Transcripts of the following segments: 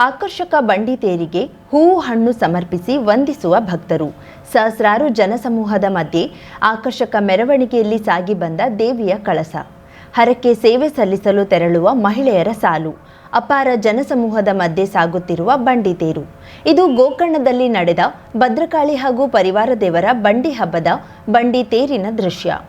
ಆಕರ್ಷಕ ಬಂಡಿ ತೇರಿಗೆ ಹೂವು ಹಣ್ಣು ಸಮರ್ಪಿಸಿ ವಂದಿಸುವ ಭಕ್ತರು. ಸಹಸ್ರಾರು ಜನಸಮೂಹದ ಮಧ್ಯೆ ಆಕರ್ಷಕ ಮೆರವಣಿಗೆಯಲ್ಲಿ ಸಾಗಿ ಬಂದ ದೇವಿಯ ಕಳಸ. ಹರಕೆ ಸೇವೆ ಸಲ್ಲಿಸಲು ತೆರಳುವ ಮಹಿಳೆಯರ ಸಾಲು. ಅಪಾರ ಜನಸಮೂಹದ ಮಧ್ಯೆ ಸಾಗುತ್ತಿರುವ ಬಂಡಿ ತೇರು. ಇದು ಗೋಕರ್ಣದಲ್ಲಿ ನಡೆದ ಭದ್ರಕಾಳಿ ಹಾಗೂ ಪರಿವಾರ ದೇವರ ಬಂಡಿ ಹಬ್ಬದ ಬಂಡಿ ತೇರಿನ ದೃಶ್ಯ.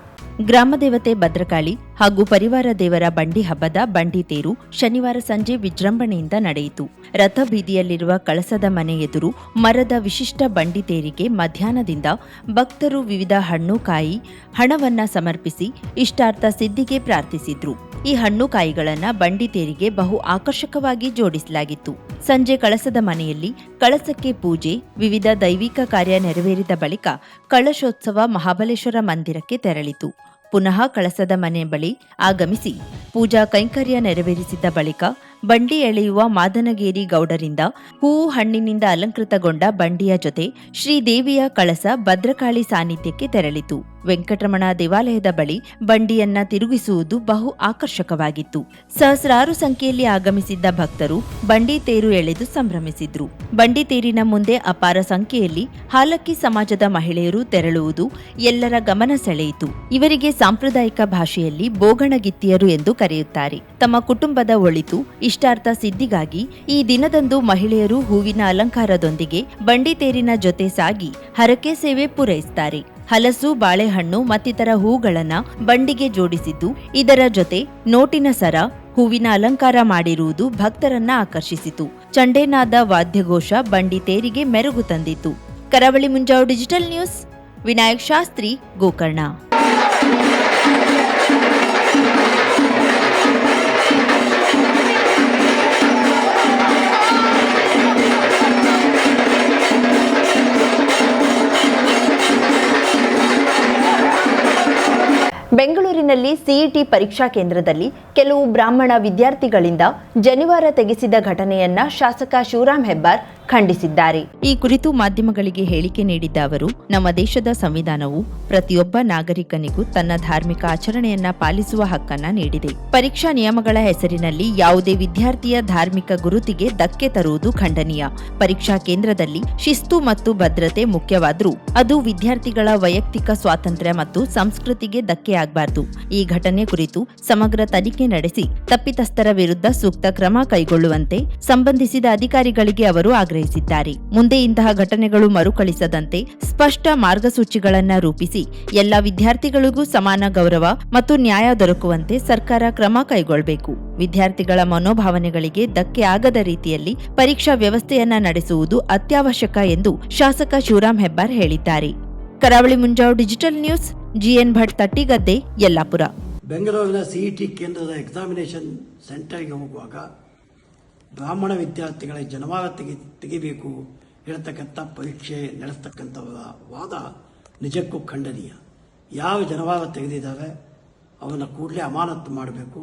ಗ್ರಾಮದೇವತೆ ಭದ್ರಕಾಳಿ ಹಾಗೂ ಪರಿವಾರ ದೇವರ ಬಂಡಿ ಹಬ್ಬದ ಬಂಡಿ ತೇರು ಶನಿವಾರ ಸಂಜೆ ವಿಜೃಂಭಣೆಯಿಂದ ನಡೆಯಿತು. ರಥ ಬೀದಿಯಲ್ಲಿರುವ ಕಳಸದ ಮನೆ ಎದುರು ಮರದ ವಿಶಿಷ್ಟ ಬಂಡಿ ತೇರಿಗೆ ಮಧ್ಯಾಹ್ನದಿಂದ ಭಕ್ತರು ವಿವಿಧ ಹಣ್ಣು ಕಾಯಿ ಹಣವನ್ನ ಸಮರ್ಪಿಸಿ ಇಷ್ಟಾರ್ಥ ಸಿದ್ಧಿಗೆ ಪ್ರಾರ್ಥಿಸಿದ್ರು. ಈ ಹಣ್ಣು ಕಾಯಿಗಳನ್ನ ಬಂಡಿ ತೇರಿಗೆ ಬಹು ಆಕರ್ಷಕವಾಗಿ ಜೋಡಿಸಲಾಗಿತ್ತು. ಸಂಜೆ ಕಳಸದ ಮನೆಯಲ್ಲಿ ಕಳಸಕ್ಕೆ ಪೂಜೆ, ವಿವಿಧ ದೈವಿಕ ಕಾರ್ಯ ನೆರವೇರಿದ ಬಳಿಕ ಕಳಶೋತ್ಸವ ಮಹಾಬಲೇಶ್ವರ ಮಂದಿರಕ್ಕೆ ತೆರಳಿತು. ಪುನಃ ಕಳಸದ ಮನೆ ಬಳಿ ಆಗಮಿಸಿ ಪೂಜಾ ಕೈಂಕರ್ಯ ನೆರವೇರಿಸಿದ ಬಳಿಕ ಬಂಡಿ ಎಳೆಯುವ ಮಾದನಗೇರಿ ಗೌಡರಿಂದ ಹೂವು ಹಣ್ಣಿನಿಂದ ಅಲಂಕೃತಗೊಂಡ ಬಂಡಿಯ ಜೊತೆ ಶ್ರೀದೇವಿಯ ಕಳಸ ಭದ್ರಕಾಳಿ ಸಾನ್ನಿಧ್ಯಕ್ಕೆ ತೆರಳಿತು. ವೆಂಕಟರಮಣ ದೇವಾಲಯದ ಬಳಿ ಬಂಡಿಯನ್ನ ತಿರುಗಿಸುವುದು ಬಹು ಆಕರ್ಷಕವಾಗಿತ್ತು. ಸಹಸ್ರಾರು ಸಂಖ್ಯೆಯಲ್ಲಿ ಆಗಮಿಸಿದ್ದ ಭಕ್ತರು ಬಂಡಿ ತೇರು ಎಳೆದು ಸಂಭ್ರಮಿಸಿದ್ರು. ಬಂಡಿ ತೇರಿನ ಮುಂದೆ ಅಪಾರ ಸಂಖ್ಯೆಯಲ್ಲಿ ಹಾಲಕ್ಕಿ ಸಮಾಜದ ಮಹಿಳೆಯರು ತೆರಳುವುದು ಎಲ್ಲರ ಗಮನ ಸೆಳೆಯಿತು. ಇವರಿಗೆ ಸಾಂಪ್ರದಾಯಿಕ ಭಾಷೆಯಲ್ಲಿ ಬೋಗಣಗಿತ್ತಿಯರು ಎಂದು ಕರೆಯುತ್ತಾರೆ. ತಮ್ಮ ಕುಟುಂಬದ ಒಳಿತು ಇಷ್ಟಾರ್ಥ ಸಿದ್ಧಿಗಾಗಿ ಈ ದಿನದಂದು ಮಹಿಳೆಯರು ಹೂವಿನ ಅಲಂಕಾರದೊಂದಿಗೆ ಬಂಡಿ ತೇರಿನ ಜೊತೆ ಸಾಗಿ ಹರಕೆ ಸೇವೆ ಪೂರೈಸುತ್ತಾರೆ. ಹಲಸು, ಬಾಳೆಹಣ್ಣು ಮತ್ತಿತರ ಹೂಗಳನ್ನ ಬಂಡಿಗೆ ಜೋಡಿಸಿದ್ದು, ಇದರ ಜೊತೆ ನೋಟಿನ ಸರ, ಹೂವಿನ ಅಲಂಕಾರ ಮಾಡಿರುವುದು ಭಕ್ತರನ್ನ ಆಕರ್ಷಿಸಿತು. ಚಂಡೇನಾದ ವಾದ್ಯಘೋಷ ಬಂಡಿ ತೇರಿಗೆ ಮೆರುಗು ತಂದಿತು. ಕರಾವಳಿ ಮುಂಜಾವು ಡಿಜಿಟಲ್ ನ್ಯೂಸ್, ವಿನಾಯಕ್ ಶಾಸ್ತ್ರಿ, ಗೋಕರ್ಣ. ಬೆಂಗಳೂರಿನಲ್ಲಿ ಸಿಇಟಿ ಪರೀಕ್ಷಾ ಕೇಂದ್ರದಲ್ಲಿ ಕೆಲವು ಬ್ರಾಹ್ಮಣ ವಿದ್ಯಾರ್ಥಿಗಳಿಂದ ಜನಿವಾರ ತೆಗೆಸಿದ ಘಟನೆಯನ್ನ ಶಾಸಕ ಶಿವರಾಮ್ ಹೆಬ್ಬಾರ್ ಖಂಡಿಸಿದ್ದಾರೆ. ಈ ಕುರಿತು ಮಾಧ್ಯಮಗಳಿಗೆ ಹೇಳಿಕೆ ನೀಡಿದ್ದ ಅವರು, ನಮ್ಮ ದೇಶದ ಸಂವಿಧಾನವು ಪ್ರತಿಯೊಬ್ಬ ನಾಗರಿಕನಿಗೂ ತನ್ನ ಧಾರ್ಮಿಕ ಆಚರಣೆಯನ್ನ ಪಾಲಿಸುವ ಹಕ್ಕನ್ನ ನೀಡಿದೆ. ಪರೀಕ್ಷಾ ನಿಯಮಗಳ ಹೆಸರಿನಲ್ಲಿ ಯಾವುದೇ ವಿದ್ಯಾರ್ಥಿಯ ಧಾರ್ಮಿಕ ಗುರುತಿಗೆ ಧಕ್ಕೆ ತರುವುದು ಖಂಡನೀಯ. ಪರೀಕ್ಷಾ ಕೇಂದ್ರದಲ್ಲಿ ಶಿಸ್ತು ಮತ್ತು ಭದ್ರತೆ ಮುಖ್ಯವಾದರೂ ಅದು ವಿದ್ಯಾರ್ಥಿಗಳ ವೈಯಕ್ತಿಕ ಸ್ವಾತಂತ್ರ್ಯ ಮತ್ತು ಸಂಸ್ಕೃತಿಗೆ ಧಕ್ಕೆ ಆಗಬಾರದು. ಈ ಘಟನೆ ಕುರಿತು ಸಮಗ್ರ ತನಿಖೆ ನಡೆಸಿ ತಪ್ಪಿತಸ್ಥರ ವಿರುದ್ಧ ಸೂಕ್ತ ಕ್ರಮ ಕೈಗೊಳ್ಳುವಂತೆ ಸಂಬಂಧಿಸಿದ ಅಧಿಕಾರಿಗಳಿಗೆ ಅವರು ಆಗ್ರಹಿಸಿದ್ದಾರೆ. ಮುಂದೆ ಇಂತಹ ಘಟನೆಗಳು ಮರುಕಳಿಸದಂತೆ ಸ್ಪಷ್ಟ ಮಾರ್ಗಸೂಚಿಗಳನ್ನು ರೂಪಿಸಿ ಎಲ್ಲ ವಿದ್ಯಾರ್ಥಿಗಳಿಗೂ ಸಮಾನ ಗೌರವ ಮತ್ತು ನ್ಯಾಯ ದೊರಕುವಂತೆ ಸರ್ಕಾರ ಕ್ರಮ ಕೈಗೊಳ್ಳಬೇಕು. ವಿದ್ಯಾರ್ಥಿಗಳ ಮನೋಭಾವನೆಗಳಿಗೆ ಧಕ್ಕೆ ಆಗದ ರೀತಿಯಲ್ಲಿ ಪರೀಕ್ಷಾ ವ್ಯವಸ್ಥೆಯನ್ನ ನಡೆಸುವುದು ಅತ್ಯವಶ್ಯಕ ಎಂದು ಶಾಸಕ ಶಿವರಾಮ್ ಹೆಬ್ಬಾರ್ ಹೇಳಿದ್ದಾರೆ. Karavali Munjavu digital news, G N Bhat, Tattigadde, Yellapur. ಬೆಂಗಳೂರಿನ ಸಿಇಟಿ ಕೇಂದ್ರದ ಎಕ್ಸಾಮಿನೇಷನ್ ಸೆಂಟರ್ಗೆ ಹೋಗುವಾಗ ಬ್ರಾಹ್ಮಣ ವಿದ್ಯಾರ್ಥಿಗಳ ಜನಿವಾರ ತೆಗಿಬೇಕು ಹೇಳ್ತಕ್ಕಂಥ ಪರೀಕ್ಷೆ ನಡೆಸ್ತಕ್ಕಂಥ ವಾದ ನಿಜಕ್ಕೂ ಖಂಡನೀಯ. ಯಾವ ಜನಿವಾರ ತೆಗೆದಿದ್ದಾರೆ ಅವನ್ನ ಕೂಡಲೇ ಅಮಾನತು ಮಾಡಬೇಕು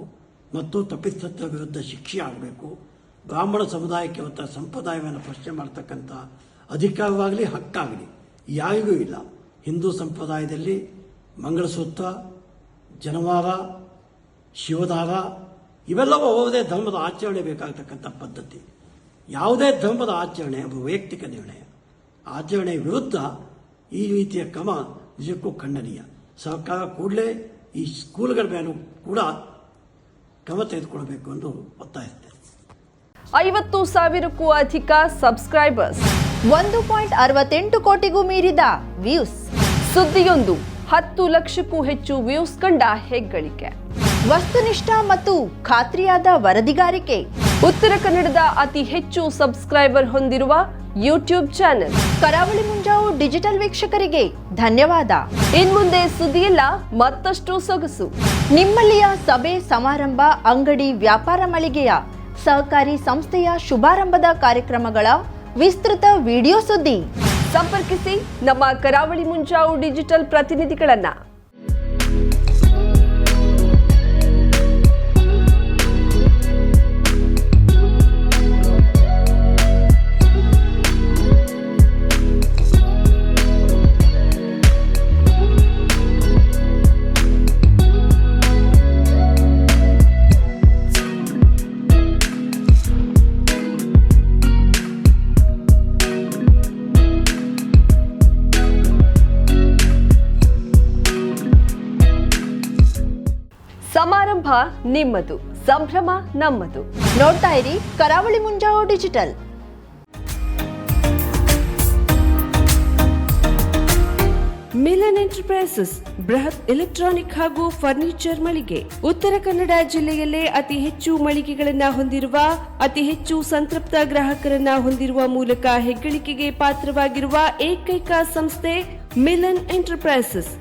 ಮತ್ತು ತಪ್ಪಿತಸ್ಥರ ವಿರುದ್ಧ ಶಿಕ್ಷೆ ಆಗಬೇಕು. ಬ್ರಾಹ್ಮಣ ಸಮುದಾಯಕ್ಕೆ ಮತ್ತು ಸಂಪ್ರದಾಯವನ್ನು ಪ್ರಶ್ನೆ ಮಾಡತಕ್ಕಂಥ ಅಧಿಕಾರವಾಗಲಿ ಹಕ್ಕಾಗಲಿ ಯಾರಿಗೂ ಇಲ್ಲ. ಹಿಂದೂ ಸಂಪ್ರದಾಯದಲ್ಲಿ ಮಂಗಳಸೂತ್ರ, ಜನಿವಾರ, ಶಿವದಾರ ಇವೆಲ್ಲವೂ ಯಾವುದೇ ಧರ್ಮದ ಆಚರಣೆ ಬೇಕಾಗತಕ್ಕಂಥ ಪದ್ಧತಿ. ಯಾವುದೇ ಧರ್ಮದ ಆಚರಣೆ ಅದು ವೈಯಕ್ತಿಕ ನಿರ್ಣಯ. ಆಚರಣೆಯ ವಿರುದ್ಧ ಈ ರೀತಿಯ ಕ್ರಮ ನಿಜಕ್ಕೂ ಖಂಡನೀಯ. ಸರ್ಕಾರ ಕೂಡಲೇ ಈ ಸ್ಕೂಲ್ಗಳ ಮೇಲೂ ಕೂಡ ಕ್ರಮ ತೆಗೆದುಕೊಳ್ಳಬೇಕು ಎಂದು ಒತ್ತಾಯಿಸುತ್ತೇನೆ. 50,000ಕ್ಕೂ ಅಧಿಕ ಸಬ್ಸ್ಕ್ರೈಬರ್ಸ್, 1.68 ಕೋಟಿಗೂ ಮೀರಿದ ವ್ಯೂಸ್. ಸುದ್ದಿಯೊಂದು 10 ಲಕ್ಷಕ್ಕೂ ಹೆಚ್ಚು ವ್ಯೂಸ್ ಕಂಡ ಹೆಗ್ಗಳಿಕೆ. ವಸ್ತುನಿಷ್ಠ ಮತ್ತು ಖಾತ್ರಿಯಾದ ವರದಿಗಾರಿಕೆ. ಉತ್ತರ ಕನ್ನಡದ ಅತಿ ಹೆಚ್ಚು ಸಬ್ಸ್ಕ್ರೈಬರ್ ಹೊಂದಿರುವ ಯೂಟ್ಯೂಬ್ ಚಾನೆಲ್ ಕರಾವಳಿ ಮುಂಜಾವು ಡಿಜಿಟಲ್ ವೀಕ್ಷಕರಿಗೆ ಧನ್ಯವಾದ. ಇನ್ಮುಂದೆ ಸುದ್ದಿಯಲ್ಲ ಮತ್ತಷ್ಟು ಸೊಗಸು. ನಿಮ್ಮಲ್ಲಿಯ ಸಭೆ, ಸಮಾರಂಭ, ಅಂಗಡಿ, ವ್ಯಾಪಾರ ಮಳಿಗೆಯ ಸಹಕಾರಿ ಸಂಸ್ಥೆಯ ಶುಭಾರಂಭದ ಕಾರ್ಯಕ್ರಮಗಳ ವಿಸ್ತೃತ ವಿಡಿಯೋ ಸುದ್ದಿ. ಸಂಪರ್ಕಿಸಿ ನಮ್ಮ ಕರಾವಳಿ ಮುಂಜಾವು ಡಿಜಿಟಲ್ ಪ್ರತಿನಿಧಿಗಳನ್ನ. ನಿಮ್ಮದು, ಸಂಭ್ರಮ ನಮ್ಮದು. ನೋಡ್ತಾ ಇರಿ ಕರಾವಳಿ ಮುಂಜಾವು ಡಿಜಿಟಲ್. ಮಿಲನ್ ಎಂಟರ್ಪ್ರೈಸಸ್ ಬೃಹತ್ ಎಲೆಕ್ಟ್ರಾನಿಕ್ ಹಾಗೂ ಫರ್ನಿಚರ್ ಮಳಿಗೆ. ಉತ್ತರ ಕನ್ನಡ ಜಿಲ್ಲೆಯಲ್ಲೇ ಅತಿ ಹೆಚ್ಚು ಮಳಿಗೆಗಳನ್ನ ಹೊಂದಿರುವ, ಅತಿ ಹೆಚ್ಚು ಸಂತೃಪ್ತ ಗ್ರಾಹಕರನ್ನ ಹೊಂದಿರುವ ಮೂಲಕ ಹೆಗ್ಗಳಿಕೆಗೆ ಪಾತ್ರವಾಗಿರುವ ಏಕೈಕ ಸಂಸ್ಥೆ ಮಿಲನ್ ಎಂಟರ್ಪ್ರೈಸಸ್.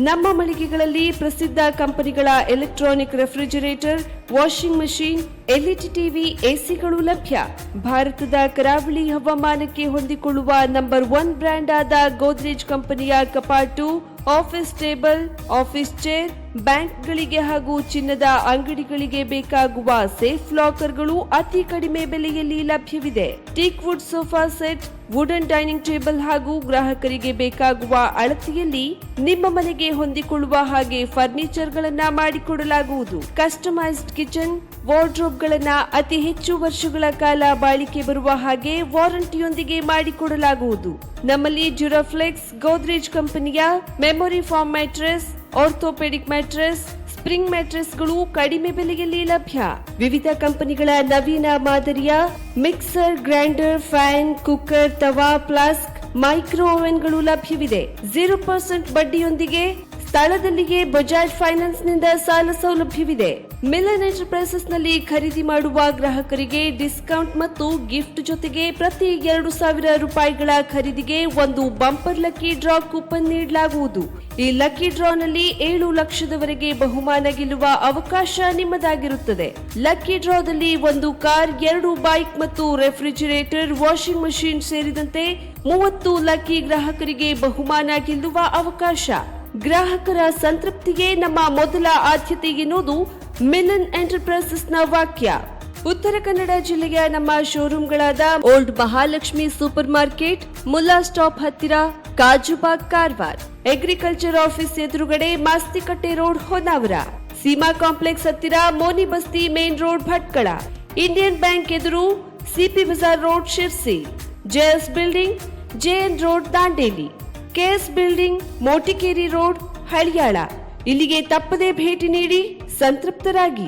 ನಮ್ಮ ಮಳಿಗೆಗಳಲ್ಲಿ ಪ್ರಸಿದ್ಧ ಕಂಪನಿಗಳ electronic refrigerator, washing machine, LED TV, ಎಸಿಗಳು ಲಭ್ಯ. ಭಾರತದ ಕರಾವಳಿ ಹವಾಮಾನಕ್ಕೆ ಹೊಂದಿಕೊಳ್ಳುವ ನಂಬರ್ 1 ಬ್ರ್ಯಾಂಡ್ ಆದ ಗೋದ್ರೇಜ್ ಕಂಪನಿಯ ಕಪಾಟು, ಆಫೀಸ್ ಟೇಬಲ್, ಆಫೀಸ್ ಚೇರ್, ಬ್ಯಾಂಕ್ಗಳಿಗೆ ಹಾಗೂ ಚಿನ್ನದ ಅಂಗಡಿಗಳಿಗೆ ಬೇಕಾಗುವ ಸೇಫ್ ಲಾಕರ್ಗಳು ಅತಿ ಕಡಿಮೆ ಬೆಲೆಯಲ್ಲಿ ಲಭ್ಯವಿದೆ. Teak wood sofa set, wooden dining table ಹಾಗೂ ಗ್ರಾಹಕರಿಗೆ ಬೇಕಾಗುವ ಅಳತೆಯಲ್ಲಿ ನಿಮ್ಮ ಮನೆಗೆ ಹೊಂದಿಕೊಳ್ಳುವ ಹಾಗೆ ಫರ್ನಿಚರ್ ಗಳನ್ನ ಮಾಡಿಕೊಡಲಾಗುವುದು. ಕಸ್ಟಮೈಸ್ಡ್ ಕಿಚನ್, ವಾರ್ಡ್ರೋಬ್ ಗಳನ್ನ ಅತಿ ಹೆಚ್ಚು ವರ್ಷಗಳ ಕಾಲ ಬಾಳಿಕೆ ಬರುವ ಹಾಗೆ ವಾರಂಟಿಯೊಂದಿಗೆ ಮಾಡಿಕೊಡಲಾಗುವುದು. ನಮ್ಮಲ್ಲಿ ಡ್ಯೂರಾಫ್ಲೆಕ್ಸ್, ಗೋದ್ರೇಜ್ ಕಂಪನಿಯ memory foam mattress, orthopaedic mattress, spring ಮ್ಯಾಟ್ರೆಸ್ಗಳು ಕಡಿಮೆ ಬೆಲೆಯಲ್ಲಿ ಲಭ್ಯ. ವಿವಿಧ ಕಂಪನಿಗಳ ನವೀನ ಮಾದರಿಯ ಮಿಕ್ಸರ್, ಗ್ರೈಂಡರ್, ಫ್ಯಾನ್, ಕುಕ್ಕರ್, ತವಾ, ಫ್ಲಾಸ್ಕ್, ಮೈಕ್ರೋ ಓವೆನ್ಗಳು ಲಭ್ಯವಿದೆ. 0% ಬಡ್ಡಿಯೊಂದಿಗೆ ಸ್ಥಳದಲ್ಲಿಯೇ ಬಜಾಜ್ ಫೈನಾನ್ಸ್ ನಿಂದ ಸಾಲ ಸೌಲಭ್ಯವಿದೆ. ಮಿಲನ್ ಎಂಟರ್ಪ್ರೈಸಸ್ ನಲ್ಲಿ ಖರೀದಿ ಮಾಡುವ ಗ್ರಾಹಕರಿಗೆ ಡಿಸ್ಕೌಂಟ್ ಮತ್ತು ಗಿಫ್ಟ್ ಜೊತೆಗೆ ಪ್ರತಿ 2,000 ರೂಪಾಯಿಗಳ ಖರೀದಿಗೆ ಒಂದು ಬಂಪರ್ ಲಕ್ಕಿ ಡ್ರಾ ಕೂಪನ್ ನೀಡಲಾಗುವುದು. ಈ ಲಕ್ಕಿ ಡ್ರಾನಲ್ಲಿ 7 ಲಕ್ಷದವರೆಗೆ ಬಹುಮಾನ ಗೆಲ್ಲುವ ಅವಕಾಶ ನಿಮ್ಮದಾಗಿರುತ್ತದೆ. ಲಕ್ಕಿ ಡ್ರಾದಲ್ಲಿ 1 ಕಾರ್, 2 ಬೈಕ್ ಮತ್ತು ರೆಫ್ರಿಜರೇಟರ್, ವಾಷಿಂಗ್ ಮಷೀನ್ ಸೇರಿದಂತೆ 30 ಲಕ್ಕಿ ಗ್ರಾಹಕರಿಗೆ ಬಹುಮಾನ ಗೆಲ್ಲುವ ಅವಕಾಶ. ಗ್ರಾಹಕರ ಸಂತೃಪ್ತಿಗೆ ನಮ್ಮ ಮೊದಲ ಆದ್ಯತೆ ಎನ್ನುವುದು ಮಿಲನ್ ಎಂಟರ್ಪ್ರೈಸಸ್ ನ ವಾಕ್ಯ. ಉತ್ತರ ಕನ್ನಡ ಜಿಲ್ಲೆಯ ನಮ್ಮ ಶೋರೂಮ್ಗಳಾದ old Mahalakshmi super market, Mulla stop ಹತ್ತಿರ, ಕಾಜುಬಾಗ್, ಕಾರವಾರ, ಅಗ್ರಿಕಲ್ಚರ್ ಆಫೀಸ್ ಎದುರುಗಡೆ, ಮಾಸ್ತಿಕಟ್ಟೆ ರೋಡ್, ಹೊನ್ನಾವರ, ಸೀಮಾ ಕಾಂಪ್ಲೆಕ್ಸ್ ಹತ್ತಿರ, Moni Basti main road, Bhatkal, Indian bank ಎದುರು, C P Bazar road, Sirsi, J S building, J N road, Dandeli, K S building, Motikeri road, Haliyal. ಇಲ್ಲಿಗೆ ತಪ್ಪದೇ ಭೇಟಿ ನೀಡಿ ಸಂತೃಪ್ತರಾಗಿ.